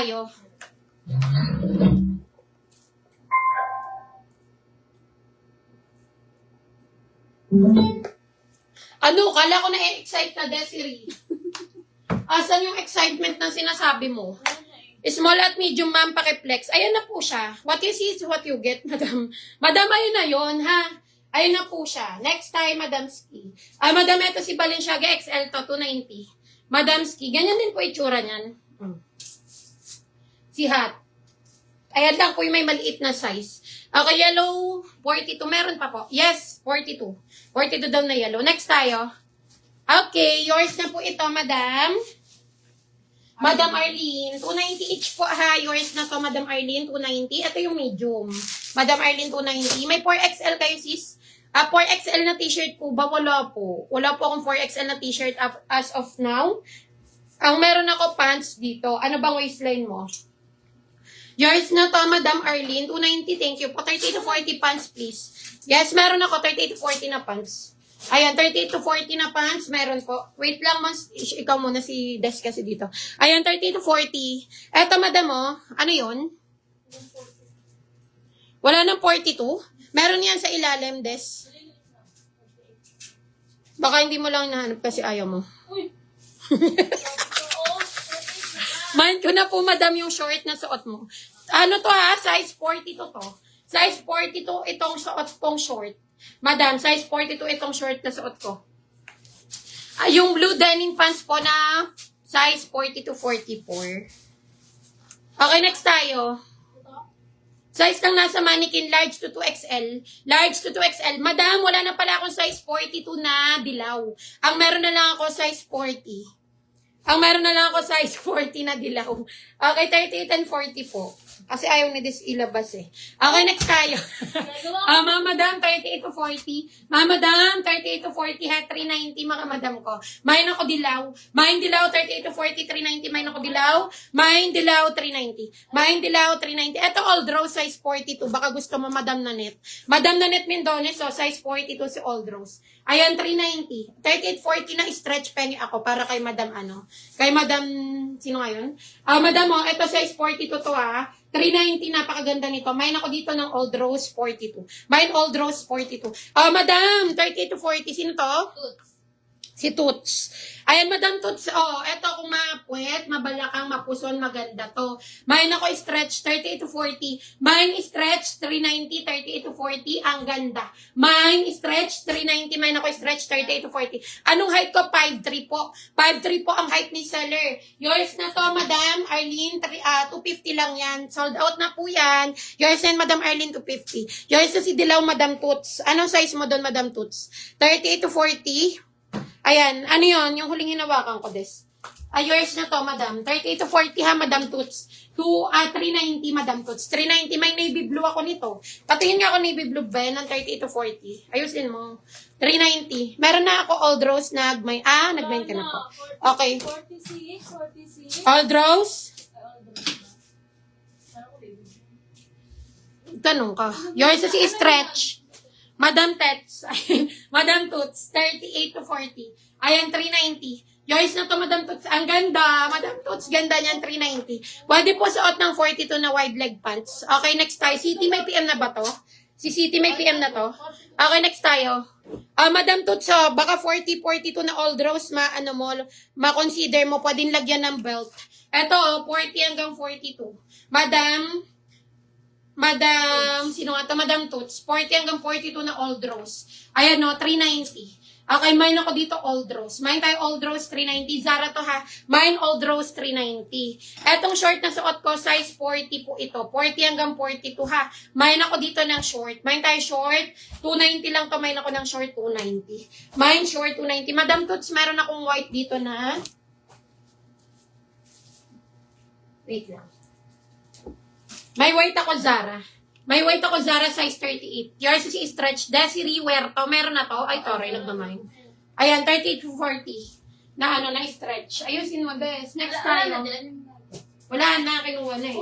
tayo. Ano, kala ko na-excite na, Desiree. Asan yung excitement na sinasabi mo? Small at medium, ma'am, pakiplex. Ayan na po siya. What you see is what you get, madam. Madam, ayun na yun, ha? Ayun na po siya. Next time, Madam Ski. Madam, ito si Balenciaga XL to, 290. Madam Ski, ganyan din po itsura niyan. Si Hat. Ayan lang po yung may maliit na size. Okay, yellow, 42. Meron pa po. Yes, 42. 42 daw na yellow. Next tayo. Okay, yours na po ito, madam. Madam Arlene, 290 each po ha. Yours na to, Madam Arlene, 290. Ito yung medium. Madam Arlene, 290. May 4XL kayo, sis. 4XL na t-shirt po ba? Wala po. Wala po akong 4XL na t-shirt as of now. Ang meron ako pants dito. Ano bang waistline mo? Yours na to, Madam Arlene, 290. Thank you po. 30 to 40 pants, please. Yes, meron ako 30 to 40 na pants. Ayan, 38 to 40 na pants, meron po. Wait lang, mas, ikaw muna si Des kasi dito. Ayan, 30 to 40. Eto, madam, oh, ano yun? Wala nang 42? Meron yan sa ilalim, Des. Baka hindi mo lang nahanap kasi ayaw mo. Mind ko na po, madam, yung short na suot mo. Ano to ha? Size 42 to. Size 42 itong suot kong short. Madam, size 42 itong short na suot ko. Yung blue denim pants po na size 40 to 44. Okay, next tayo. Size lang nasa mannequin, large to 2XL. Large to 2XL. Madam, wala na pala akong size 42 na dilaw. Ang meron na lang ako size 40. Ang meron na lang ako size 40 na dilaw. Okay, 38 and 40 po. Kasi ayaw ni Des ilabas eh. Okay, next tayo. Madam, 38 to 40. Madam, 38 to 40 ha, 390 mga madam ko. Main ako dilaw. Main dilaw, 38 to 40, 390. Main ako dilaw. Main dilaw, 390. Main dilaw, 390. Ito Old Rose, size 42. Baka gusto mo, Madam Nanette. Madam Nanette Mendones, so size 42 si Old Rose. Ayan, 390. 38, 40 na stretch penny ako para kay Madam ano. Kay Madam, sino ngayon? Madam, oh, ito size 42 to ha. 390, napakaganda nito. Main ako dito ng Old Rose 42. Main Old Rose 42. Madam, 38 to 40. Sino to? Toots. Si Toots. Ayan, Madam Toots. Eto kung mapuwet, mabalakang, mapuson, maganda to. Main ako stretch 38 to 40. Main stretch 390, 38 to 40. Ang ganda. Main stretch 390. Main ako stretch 38 to 40. Anong height ko? 5'3 po. 5'3 po ang height ni seller. Yours na to, Madam Arlene. 250 lang yan. Sold out na po yan. Yours yan, Madam Arlene, 250. Yours na si Dilaw, Madam Toots. Anong size mo doon, Madam Toots? 38 to 40. Ayan, ano yun? Yung huling hinawakan ko, Des. Yours na to, Madam. 38 to 40 ha, Madam Toots. 390, Madam Toots. 390, may navy blue ako nito. Patingin nga ako navy blue ba yan ng 38 to 40. Ayusin mo. 390. Meron na ako Old Rose na nag-main ka na po. Okay. 46. Old Rose? Tanong ka. Yours na si Stretch. Madam Tets, Madam Toots, 38 to 40. Ayan, 390. Yours na to, Madam Toots. Ang ganda. Madam Toots, ganda niyan, 390. Pwede po suot ng 42 na wide leg pants. Okay, next tayo. City, may PM na ba to? Si City, may PM na to? Okay, next tayo. Madam Toots, baka 40-42 na Old Rose, ma-consider mo, pwedeng lagyan ng belt. Eto, 40 hanggang 42. Madam, sino nga ito? Madam Toots. 40 hanggang 42 na Old Rose. Ayan no, 390. Okay, mine ako dito Old Rose. Mine tayo Old Rose, 390. Zara to ha. Mine Old Rose, 390. Etong short na suot ko, size 40 po ito. 40 hanggang 42 ha. Mine ako dito ng short. Mine tayo short, 290 lang to. Mine ako ng short, 290. Mine short, 290. Madam Toots, meron akong white dito na. Wait lang. May white ako Zara. May white ako Zara size 38. Yours is stretch. Desiree Huerto. Meron na to. Ay, Toray, nagmamain. Ayan, 38 to 40. Na stretch. Ayusin mo, Bes. Next tayo. Wala na, kinuha na eh.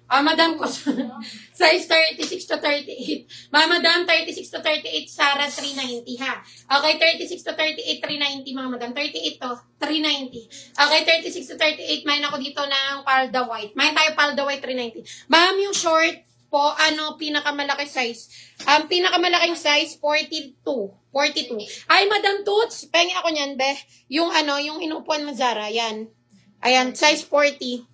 Madam ko, size 36 to 38. Madam, 36 to 38, Sarah, 390 ha. Okay, 36 to 38, 390 mga madam. 38 to, 390. Okay, 36 to 38, main ako dito ng palda white. Main tayo palda white, 390. Ma'am, yung short po, pinakamalaki size. Ang pinakamalaking size, 42. 42. Ay, Madam Toots, pengi ako niyan, be. Yung yung inupuan mo, Zara, yan. Ayan, size 40.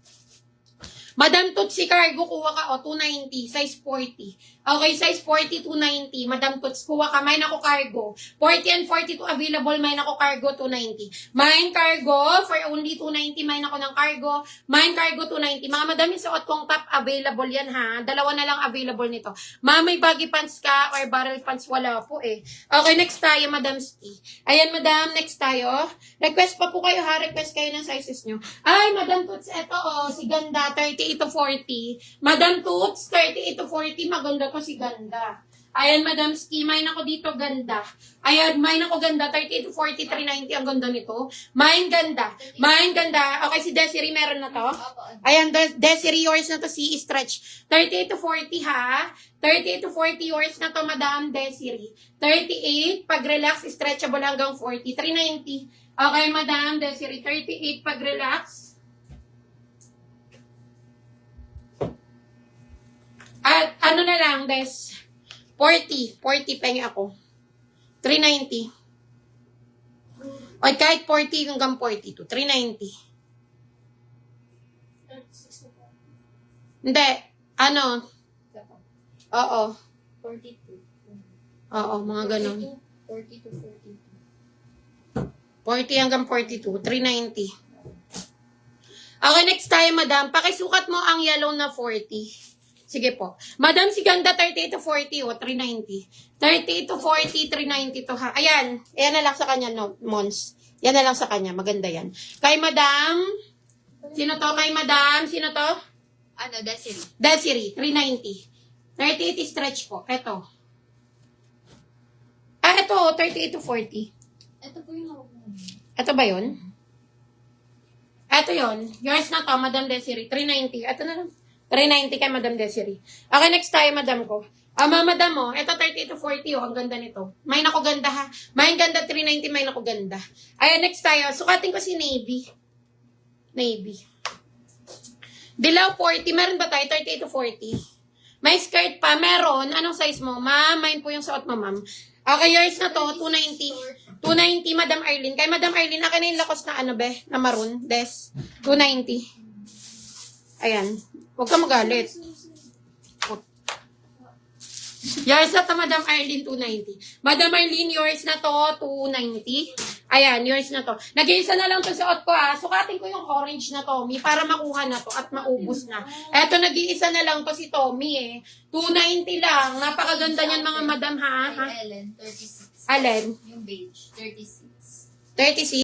Madam Toots, si cargo, kuha ka, 290, size 40. Okay, size 40, 290. Madam Toots, kuha ka, mine ako cargo. 40 and 42 available, mine ako cargo, 290. Mine cargo, for only 290, mine ako ng cargo. Mine cargo, 290. Mga madam, yung suot kong top, available yan ha. Dalawa na lang available nito. May baggy pants ka or barrel pants, wala po eh. Okay, next tayo, Madam Ski. Ayan, madam, next tayo. Request pa po kayo ha, request kayo ng sizes nyo. Ay, Madam Toots, eto si ganda, 38 to 40. Madam Toots, 38 to 40, maganda ko si ganda. Ayan, Madam Ski, mine ako dito, ganda. Ayan, mine ako ganda, 38 to 40, 390, ang ganda nito. Mine ganda. Mine ganda. Okay, si Desiree, meron na to? Ayan, Desiree, yours na to, si Stretch. 38 to 40, ha? 38 to 40, yours na to, Madam Desiree. 38, pag-relax, stretchable hanggang 40, 390. Okay, Madam Desiree, 38, pag-relax. At na lang, Des? 40 pengi ako. 390. O kahit 40 hanggang 42. 390. Hindi. Oo. 42. Oo, mga ganun. 40 to 42. 40 hanggang 42. 390. Okay, next tayo, madam. Pakisukat mo ang yellow na 40. Sige po. Madam, si ganda, 38 to 40, 390. 38 to 40, 390 to ha. Ayan. Ayan na lang sa kanya, no, Mons. Yan na lang sa kanya. Maganda yan. Kay madam, sino to? Kay madam, sino to? Desiree. Desiree, 390. 38 is stretch po. Ito. Ito, 38 to 40. Ito po yung hawak mo. Ito ba yun? Ito yun. Yours na to, Madam Desiree. 390. Ito na lang. 390 kay Madam Desiree. Okay, next tayo, madam ko. Madam mo, ito 38 to 40, ang ganda nito. May nako ganda ha. May ganda 390, may nako ganda. Ayan, next tayo. Sukatin ko si Navy. Navy. Dilaw 40, meron ba tayo? 38 to 40. May skirt pa, meron. Anong size mo? Ma'am, mine po yung suot mo, ma'am. Okay, yours na to, 290. 290, Madam Arlene. Kay Madam Arlene, akin na yung lakos na na maroon. Des. 290. Ayan. Huwag ka magalit. Yours na to, Madam Arlene, 290. Madam Arlene, yours na to, 290. Ayan, yours na to. Nag-iisa na lang to sa suot ko ha. Sukatin ko yung orange na Tommy para makuha na to at maubos na. Eto, nag-iisa na lang to si Tommy eh. 290 lang. Napakaganda niyan mga madam ha. Ellen, 36. Allen? Yung beige, 36. 36.